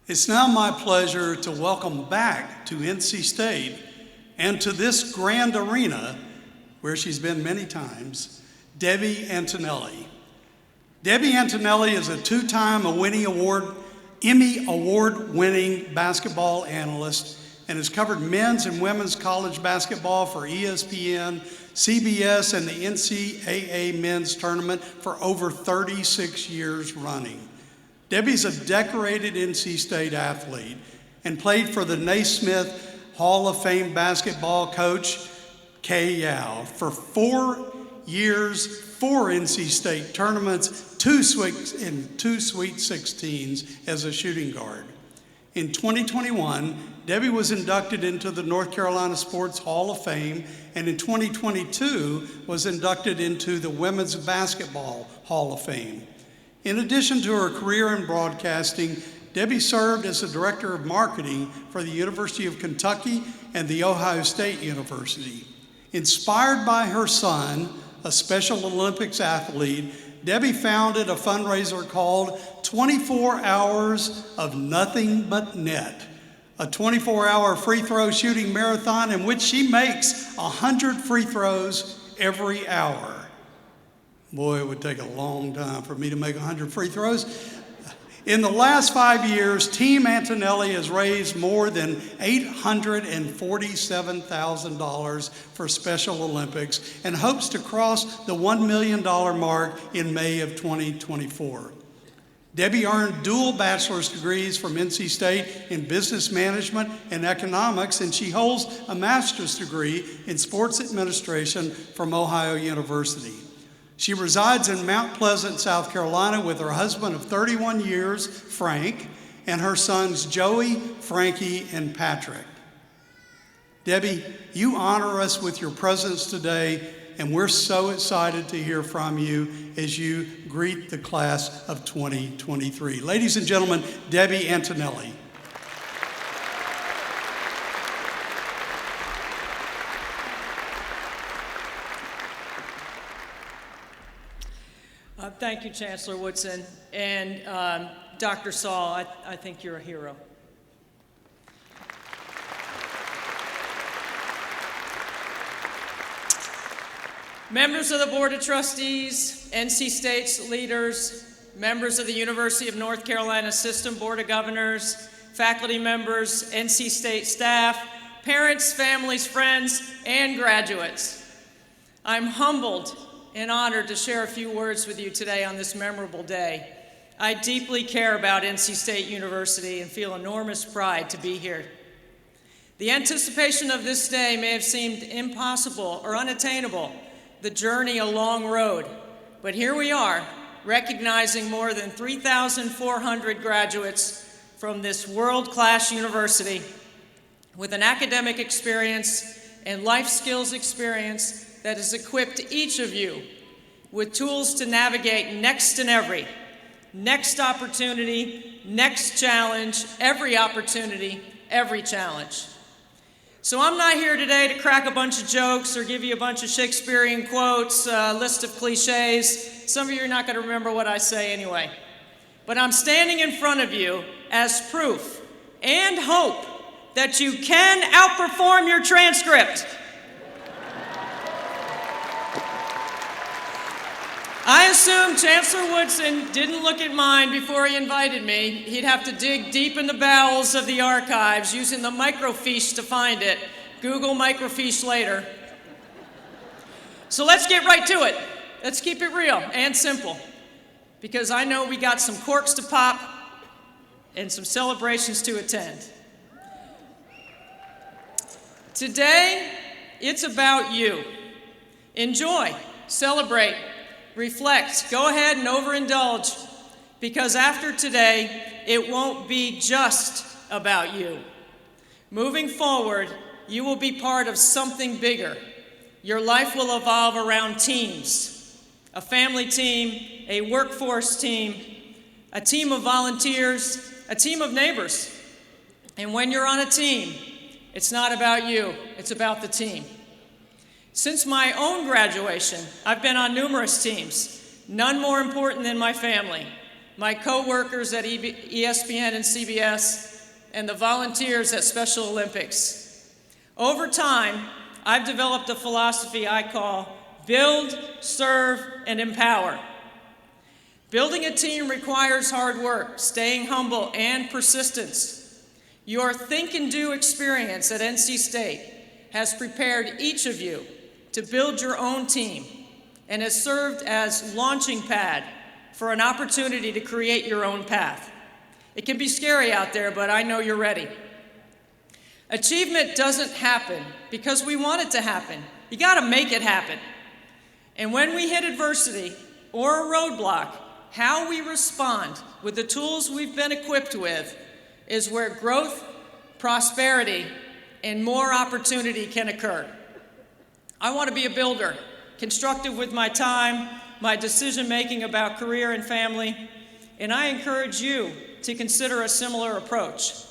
It's now my pleasure to welcome back to NC State and to this grand arena, where she's been many times, Debbie Antonelli. Debbie Antonelli is a two-time Emmy Award-winning basketball analyst and has covered men's and women's college basketball for ESPN, CBS, and the NCAA men's tournament for over 36 years running. Debbie's a decorated NC State athlete and played for the Naismith Hall of Fame basketball coach, Kay Yao, for 4 years, 4 NC State tournaments, 2 Sweet 16s as a shooting guard. In 2021, Debbie was inducted into the North Carolina Sports Hall of Fame, and in 2022 was inducted into the Women's Basketball Hall of Fame. In addition to her career in broadcasting, Debbie served as the Director of Marketing for the University of Kentucky and the Ohio State University. Inspired by her son, a Special Olympics athlete, Debbie founded a fundraiser called 24 Hours of Nothing But Net, a 24-hour free throw shooting marathon in which she makes 100 free throws every hour. Boy, it would take a long time for me to make 100 free throws. In the last 5 years, Team Antonelli has raised more than $847,000 for Special Olympics and hopes to cross the $1 million mark in May of 2024. Debbie earned dual bachelor's degrees from NC State in business management and economics, and she holds a master's degree in sports administration from Ohio University. She resides in Mount Pleasant, South Carolina, with her husband of 31 years, Frank, and her sons, Joey, Frankie, and Patrick. Debbie, you honor us with your presence today, and we're so excited to hear from you as you greet the class of 2023. Ladies and gentlemen, Debbie Antonelli. Thank you, Chancellor Woodson. And Dr. Saul, I think you're a hero. Members of the Board of Trustees, NC State's leaders, members of the University of North Carolina System Board of Governors, faculty members, NC State staff, parents, families, friends, and graduates. I'm humbled and honored to share a few words with you today on this memorable day. I deeply care about NC State University and feel enormous pride to be here. The anticipation of this day may have seemed impossible or unattainable, the journey a long road, but here we are, recognizing more than 3,400 graduates from this world-class university with an academic experience and life skills experience that has equipped each of you with tools to navigate next opportunity, next challenge, every opportunity, every challenge. So I'm not here today to crack a bunch of jokes or give you a bunch of Shakespearean quotes, a list of cliches. Some of you are not going to remember what I say anyway. But I'm standing in front of you as proof and hope that you can outperform your transcript. I assume Chancellor Woodson didn't look at mine before he invited me. He'd have to dig deep in the bowels of the archives using the microfiche to find it. Google microfiche later. So let's get right to it. Let's keep it real and simple, because I know we got some corks to pop and some celebrations to attend. Today, it's about you. Enjoy, celebrate, reflect, go ahead and overindulge, because after today, it won't be just about you. Moving forward, you will be part of something bigger. Your life will evolve around teams, a family team, a workforce team, a team of volunteers, a team of neighbors. And when you're on a team, it's not about you, it's about the team. Since my own graduation, I've been on numerous teams, none more important than my family. my co-workers at ESPN and CBS, and the volunteers at Special Olympics. Over time, I've developed a philosophy I call build, serve, and empower. Building a team requires hard work, staying humble, and persistence. Your think and do experience at NC State has prepared each of you to build your own team and has served as launching pad for an opportunity to create your own path. It can be scary out there, but I know you're ready. Achievement doesn't happen because we want it to happen. You gotta make it happen. And when we hit adversity or a roadblock, how we respond with the tools we've been equipped with is where growth, prosperity, and more opportunity can occur. I want to be a builder, constructive with my time, my decision-making about career and family, and I encourage you to consider a similar approach.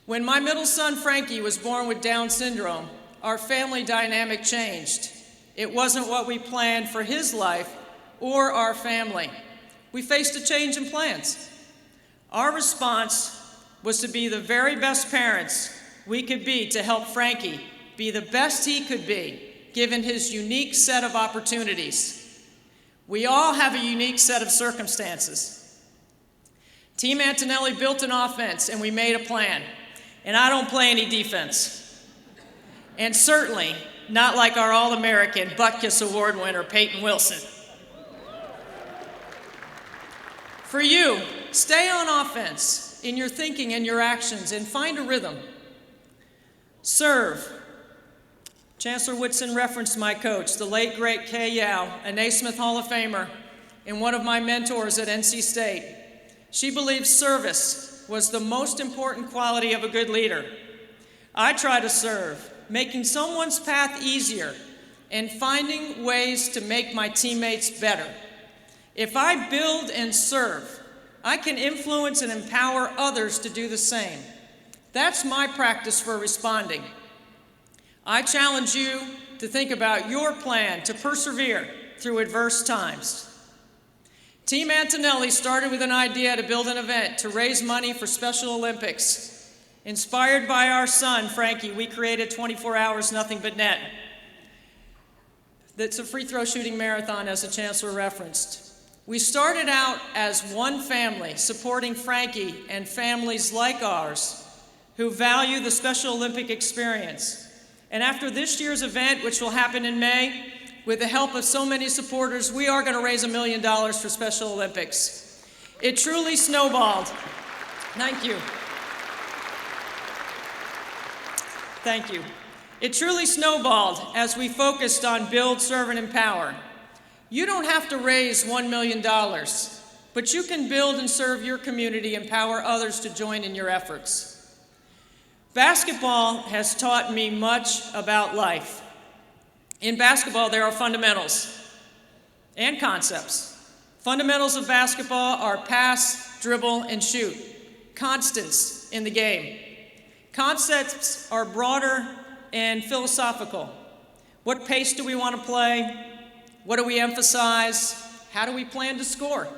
When my middle son, Frankie, was born with Down syndrome, our family dynamic changed. It wasn't what we planned for his life or our family. We faced a change in plans. Our response was to be the very best parents we could be to help Frankie be the best he could be, given his unique set of opportunities. We all have a unique set of circumstances. Team Antonelli built an offense and we made a plan. And I don't play any defense. And certainly not like our All-American Butkus Award winner, Peyton Wilson. For you, stay on offense in your thinking and your actions and find a rhythm. Serve. Chancellor Whitson referenced my coach, the late, great Kay Yao, a Naismith Hall of Famer and one of my mentors at NC State. She believes service was the most important quality of a good leader. I try to serve, making someone's path easier and finding ways to make my teammates better. If I build and serve, I can influence and empower others to do the same. That's my practice for responding. I challenge you to think about your plan to persevere through adverse times. Team Antonelli started with an idea to build an event to raise money for Special Olympics. Inspired by our son, Frankie, we created 24 Hours Nothing But Net. That's a free throw shooting marathon, as the Chancellor referenced. We started out as one family, supporting Frankie and families like ours who value the Special Olympic experience. And after this year's event, which will happen in May, with the help of so many supporters, we are going to raise $1 million for Special Olympics. It truly snowballed. Thank you. Thank you. It truly snowballed as we focused on build, serve, and empower. You don't have to raise $1 million, but you can build and serve your community, empower others to join in your efforts. Basketball has taught me much about life. In basketball, there are fundamentals and concepts. Fundamentals of basketball are pass, dribble, and shoot, constants in the game. Concepts are broader and philosophical. What pace do we want to play? What do we emphasize? How do we plan to score?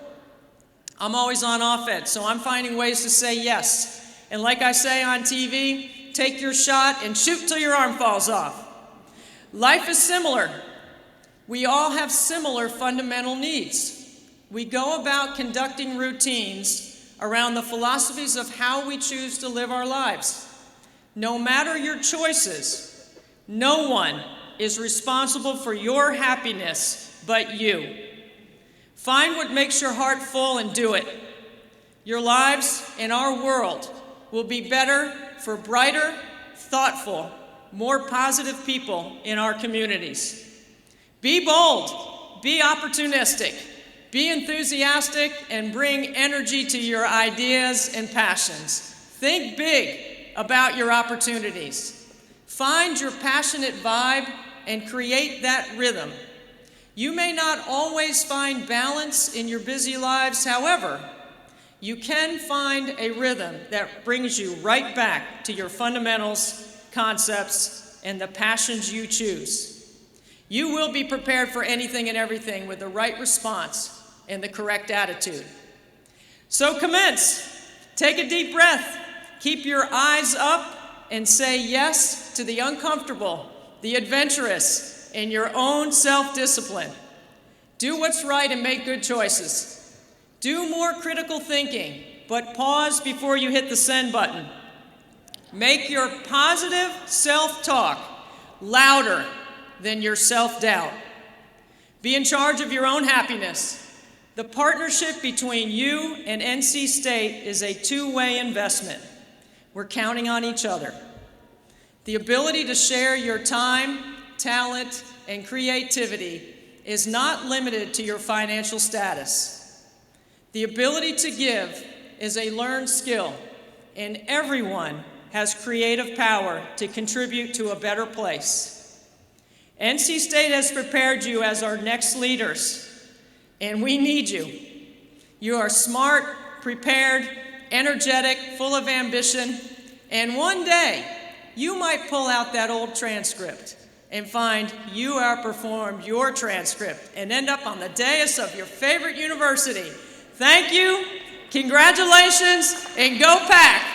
I'm always on offense, so I'm finding ways to say yes. And like I say on TV, take your shot and shoot till your arm falls off. Life is similar. We all have similar fundamental needs. We go about conducting routines around the philosophies of how we choose to live our lives. No matter your choices, no one is responsible for your happiness but you. Find what makes your heart full and do it. Your lives and our world will be better for brighter, thoughtful, more positive people in our communities. Be bold, be opportunistic, be enthusiastic, and bring energy to your ideas and passions. Think big about your opportunities. Find your passionate vibe and create that rhythm. You may not always find balance in your busy lives, however, you can find a rhythm that brings you right back to your fundamentals, concepts, and the passions you choose. You will be prepared for anything and everything with the right response and the correct attitude. So commence. Take a deep breath. Keep your eyes up and say yes to the uncomfortable, the adventurous, and your own self-discipline. Do what's right and make good choices. Do more critical thinking, but pause before you hit the send button. Make your positive self-talk louder than your self-doubt. Be in charge of your own happiness. The partnership between you and NC State is a two-way investment. We're counting on each other. The ability to share your time, talent, and creativity is not limited to your financial status. The ability to give is a learned skill, and everyone has creative power to contribute to a better place. NC State has prepared you as our next leaders, and we need you. You are smart, prepared, energetic, full of ambition, and one day you might pull out that old transcript and find you outperformed your transcript and end up on the dais of your favorite university. Thank you, congratulations, and go Pack!